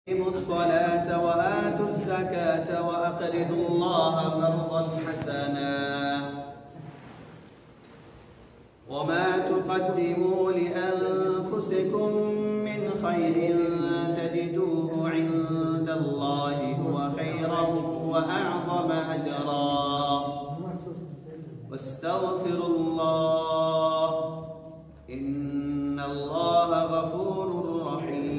أقيموا الصلاة وآتوا الزكاة وأقرضوا الله قرضا حسنا وما تقدموا لأنفسكم من خير تجدوه عند الله هو خيرا وأعظم أجرا واستغفروا الله إن الله غفور رحيم.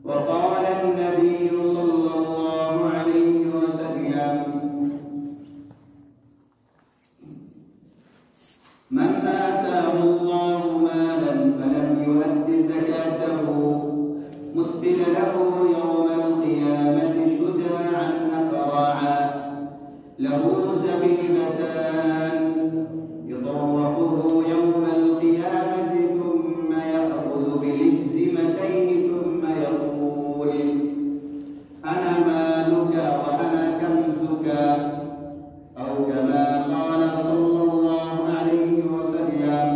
وقال النبي صلى الله عليه وسلم من آتاه الله مالا فلم يؤد زكاته مثل له يوم القيامة شجاعا أقرعا له زبيبتان يطوقه يوم القيامة ثم يأخذ بلهزمتين ثم يقول أنا مالك وأنا كنزك أو كما قال صلى الله عليه وسلم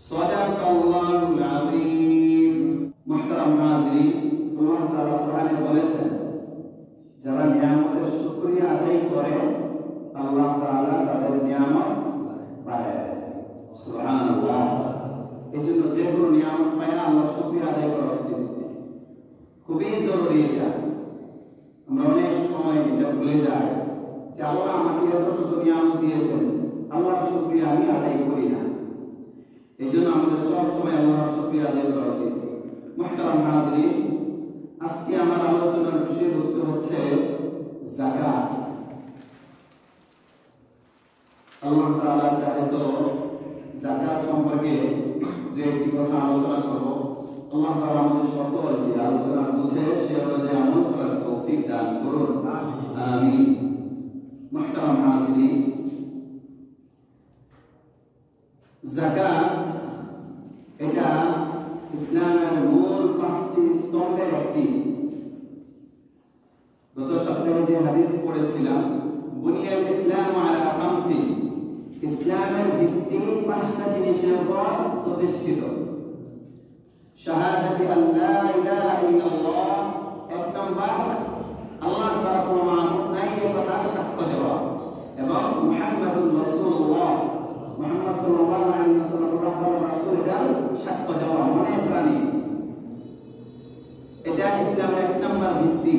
صدق الله العظيم. محترم حاضرين الله تعالى قرآনে বলেছেন যারা নিয়ামতের শুকরিয়া আদায় করে আল্লাহ তাআলা তাদের নিয়ামত বাড়ায় দেন। সুবহানাল্লাহ। এজন্য যে কোনো নিয়ামত পায় আল্লাহর শুকরিয়া আদায় করা উচিত, খুবই জরুরি এটা। আমরা অনেক সময় এটা ভুলে যাই যে আল্লাহ আমাকে এত শত নিয়ামত দিয়েছেন, আল্লাহর শুকরিয়া আমি আদায় করি না। এজন্য আমাদের সব সময় আল্লাহর শুকরিয়া আদায় করা উচিত। মুহতারাম হাজিরিন, আজকে আমার আলোচনার বিষয়বস্তু হচ্ছে যাকাত। আল্লাহ তাআলা চাহে তো যাকাত সম্পর্কে যে একটি কথা আলোচনা করব। আল্লাহ তাআলা আমাদের সকলকে আলোচনা বুঝে সে অনুযায়ী আমল করার তৌফিক দান করুন, আমিন। মুহতারাম হাজিরিন, যাকাত এটা ইসলামের মূল পাঁচটি স্তম্ভের একটি। গত সপ্তাহে যে হাদিস পড়েছিলাম, বুনিয়াল ইসলাম আলা খামসি, ইসলামের ভিত্তি পাঁচটা জিনিসের উপর প্রতিষ্ঠিত। শাহাদাতি আল্লা ইলাহা ইল্লাল্লাহ, এক নম্বর আল্লাহ ছাড়া কোনো মাবুদ নাই এ কথা সাক্ষ্য দেওয়া, এবং মুহাম্মাদুর রাসূলুল্লাহ, মুহাম্মদ সাল্লাল্লাহু আলাইহি ওয়াসাল্লাম আল্লাহর রাসূল, এটা সাক্ষ্য দেওয়া মনে প্রাণী। এটা ইসলামের এক নম্বর ভিত্তি।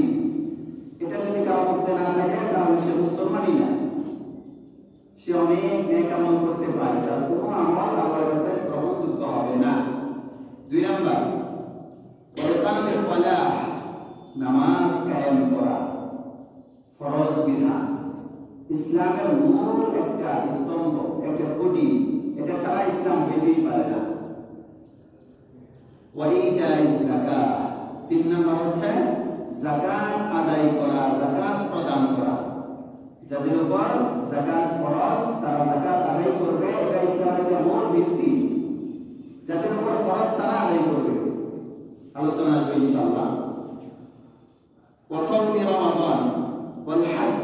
এটা যদি কারো মধ্যে না থাকে তাহলে সে মুসলমানই না। সে অনেক নেক আমল করতে পারে, তার কোনো আমল আল্লাহর কাছে গ্রহণযোগ্য হবে না। দুই নম্বর ইকামাতুস সালাহ, নামাজ কায়েম করা, ফরজ বিধান। ইসলামের মূল একটা স্তম্ভ, একটা খুঁটি, এটা ছাড়া ইসলাম হইতেই পারে না। ওয়াইতাইজ যাকাত, তিন নম্বর হচ্ছে যাকাত আদায় করা, যাকাত প্রদান করা। যাদের উপর যাকাত ফরজ তারা যাকাত আদায় করবে, এটা ইসলামের মূল ভিত্তি। যাদের উপর ফরজ তারা আদায় করবে। আলোচনা আসবে ইনশাআল্লাহ। ওয়াসাউমি রমাদান ওয়াল হজ,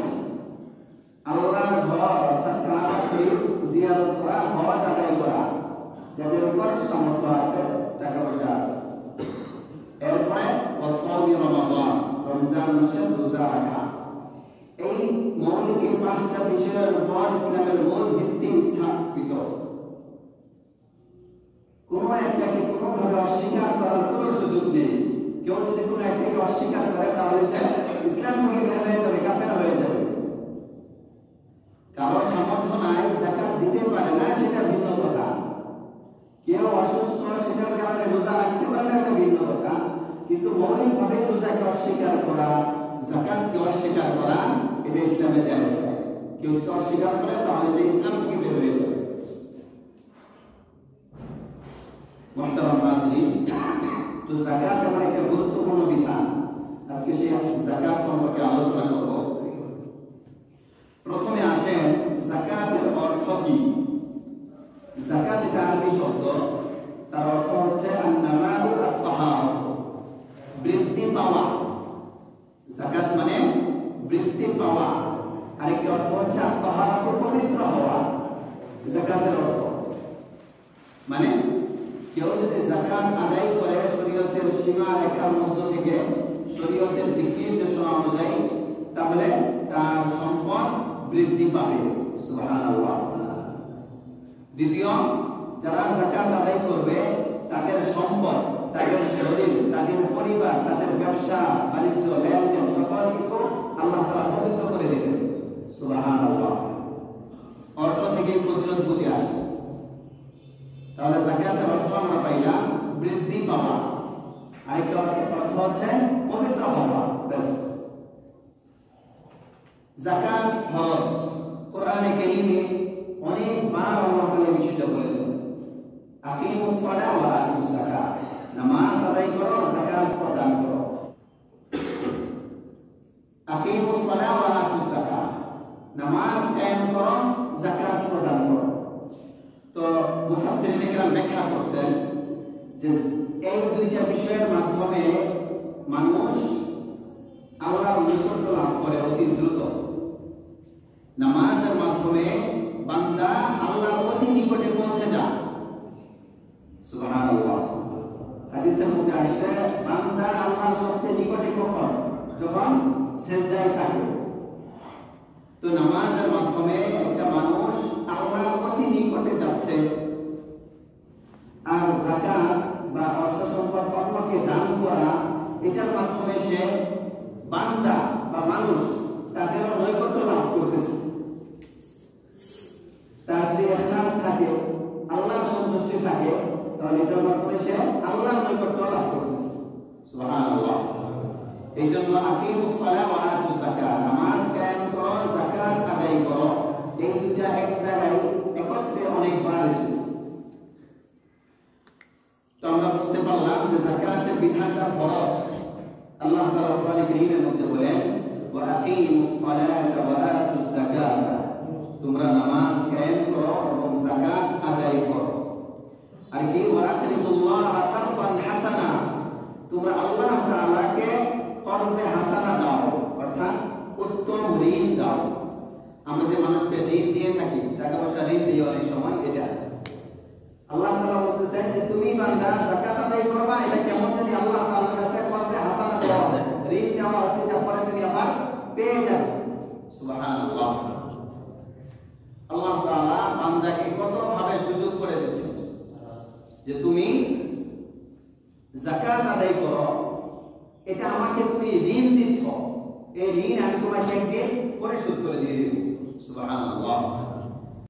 আল্লাহর ঘর অর্থাৎ কাবা শরীফ জিয়ারত করা, হজ আদায় করা, যাদের উপর সামর্থ্য আছে, টাকা পয়সা আছে। এরপরে ওয়াসাউমি রমাদান, রমজান মাসে রোজা রাখা। এই মৌলিক এই পাঁচটা বিষয়ের উপর ইসলামের মূল ভিত্তি স্থাপিত। কোন একটাকে কোনোভাবে অস্বীকার করার কোনো সুযোগ নেই। কেউ যদি কোনো একটাকে অস্বীকার করে তাহলে সে ইসলাম থেকে বের হয়ে যাবে, কাফের হয়ে যাবে। কারো সামর্থ্য নাই, যাকাত দিতে পারে না, সেটা ভিন্ন কথা। কেউ অসুস্থ, সেটার কারণে রোজা রাখতে পারে না, এটা ভিন্ন কথা। কিন্তু মৌলিকভাবে রোজাকে অস্বীকার করা, যাকাতকে অস্বীকার করা, এটা ইসলামে জায়েজ নয়। কেউ যদি অস্বীকার করে তাহলে সে ইসলাম থেকে বের হয়ে যাবে। মুহতারাম হাজিরিন, তো যাকাত এমন একটা গুরুত্বপূর্ণ বিধান। আজকে সেই যাকাত সম্পর্কে আলোচনা করব। প্রথমে আসেন যাকাতের অর্থ কি। যাকাত এটা আরবি শব্দ, তার অর্থ হচ্ছে আন-নামাউ আত-তাহারা, বৃদ্ধি পাওয়া। যাকাত মানে বৃদ্ধি পাওয়া। আরেকটি অর্থ হচ্ছে আত-তাহারা, পবিত্র হওয়া। যাকাতের অর্থ মানে কেউ যদি যাকাত আদায় করে শরীয়তের সীমা রেখার মধ্য থেকে শরীয়তের দিক নির্দেশনা অনুযায়ী, তাহলে তার সম্পদ বৃদ্ধি পাবে। সুবহানাল্লাহ। দ্বিতীয়, যারা যাকাত আদায় করবে তাদের সম্পদ, তাদের শরীর, তাদের পরিবার, তাদের ব্যবসা বাণিজ্য লেনদেন সকল কিছু আল্লাহ তাআলা পবিত্র করে দিয়েছেন। সুবহানাল্লাহ। অর্থ থেকে ফজিলত বুঝে আসে। তাহলে যাকাতের অর্থ আমরা পাইলাম বৃদ্ধি পাওয়া, আরেকটা অর্থ হচ্ছে পবিত্র হওয়া। ব্যাস। যাকাত ফরজ। কোরআনে কারীমে অনেকবার আল্লাহ তাআলা এই বিষয়টা বলেছেন। আকিমুস সালাহ ওয়া আতুজ যাকাত। নামাজ আদায় করো, যাকাত প্রদান করো। আকিমুস সালাহ ওয়া আতুজ যাকাত। নামাজ কায়েম করো, যাকাত প্রদান করো। তো মুফাসসিরিনে কেরাম ব্যাখ্যা করছেন যে এই দুইটা বিষয়ের মাধ্যমে মানুষ আল্লাহর নৈকট্য লাভ করে অতি দ্রুত। নামাজের মাধ্যমে বান্দা আল্লাহর অতি নিকটে পৌঁছে যায়। সুবহানাল্লাহ। হাদিসের মধ্যে আসে বান্দা আল্লাহর সবচেয়ে নিকটে কখন? যখন সিজদায় থাকে। তো নামাজের মাধ্যমে একটা মানুষ আল্লাহর অতি নিকটে যাচ্ছে। আর যাকাত বা অর্থ সম্পদ অন্যকে দান করা, এটার মাধ্যমে সে বান্দা বা মানুষ তাদের নৈকট্য লাভ করতেছে। তার যে ইখলাস থাকে, আল্লাহর সন্তুষ্টি থাকে, তাহলে এটার মাধ্যমে সে আল্লাহর নৈকট্য লাভ করতেছে। সুবহানাল্লাহ। এই জন্য আকিমুস সালাহ ওয়া আতুজ যাকাত, নামাজ কায়েম করো, যাকাত আদায় করো, এই দুইটা এক জায়গায় একত্রে অনেকবার এসেছে। তো আমরা বুঝতে পারলাম যে যাকাতের বিধানটা ফরজ। আল্লাহ তাআলা কোরআনে কারীমের মধ্যে বলেন, ওয়া আকিমুস সালাতা ওয়া আতুজ যাকাত, তোমরা নামাজ কায়েম করো এবং যাকাত আদায় করো। আর কি ওয়া আকিমুল্লাহ কারবান হাসানা, তোমরা আল্লাহ তাআলাকে কর্জে হাসানা দাও, অর্থাৎ উত্তম ঋণ দাও। আমরা যে মানুষকে ঋণ দিয়ে থাকি, টাকা পয়সা ঋণ দিই অনেক সময়, এটা আল্লাহ তাআলা বলতেছেন যে তুমি বান্দা যাকাত আদায় করবা, এটা কেমন জানি আল্লাহ তাআলার কাছে কর্জে হাসানা দেওয়া আছে, ঋণ দেওয়া আছে, তারপরে তুমি আবার পেয়ে যাবে। সুবহানাল্লাহ। আল্লাহ তাআলা বান্দাকে কত ভাবে সুযোগ করে দিয়েছেন যে তুমি যাকাত আদায় করো, এটা আমাকে তুমি ঋণ দিচ্ছ, এই ঋণ আমি তোমাকে একদিন পরিশোধ করে দিয়ে দেব। সুবহানাল্লাহ।